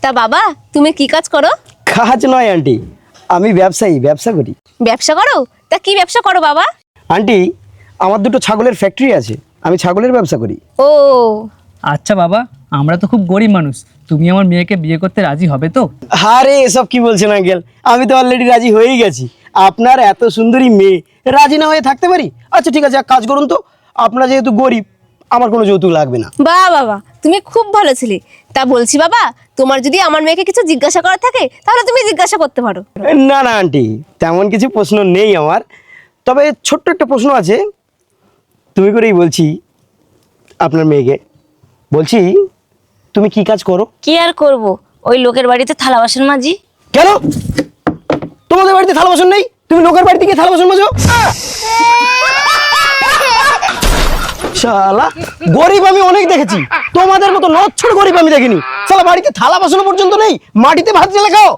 তা বাবা তুমি কি কাজ করো? কাজ নয় আন্টি, আমি ব্যবসা করি। ব্যবসা করো? তা কি ব্যবসা করো বাবা? আন্টি, আমার দুটো ছাগলের ফ্যাক্টরি আছে, আমি ছাগলের ব্যবসা করি। ও আচ্ছা বাবা, আমরা তো খুব গরিব মানুষ, তুমি আমার মেয়েকে বিয়ে করতে রাজি হবে তো? আরে এসব কি বলছেন আঙ্কেল, আমি তো অলরেডি রাজি হয়েই গেছি। আপনার এত সুন্দরী মেয়ে, রাজি না হয়ে থাকতে পারি? আচ্ছা ঠিক আছে, এক কাজ করুন তো, আপনারা যেহেতু গরিব, আমার কোনো যৌতুক লাগবে না। বাহ বাবা, তুমি খুব ভালো ছেলে। তা বলছি বাবা, তোমার যদি আমার মেয়েকে কিছু জিজ্ঞাসা করার থাকে তাহলে তুমি জিজ্ঞাসা করতে পারো। না না আন্টি, তেমন কিছু প্রশ্ন নেই আমার, তবে ছোট্ট একটা প্রশ্ন আছে। তুমি করেই বলছি আপনার মেয়েকে, বলছি তুমি কি কাজ করো? কি আর করব, ওই লোকের বাড়িতে থালা বাসন মাজি। কেন তোমাদের বাড়িতে থালা বাসন নেই? তুমি লোকের বাড়িতে গিয়ে থালা বাসন মাজো? শালা, গরিব আমি অনেক দেখেছি, তোমাদের মতো নচ্ছর গরিব আমি দেখিনি। শালা বাড়িতে থালা বাসন পর্যন্ত নেই, মাটিতে ভাত জেলে খাও।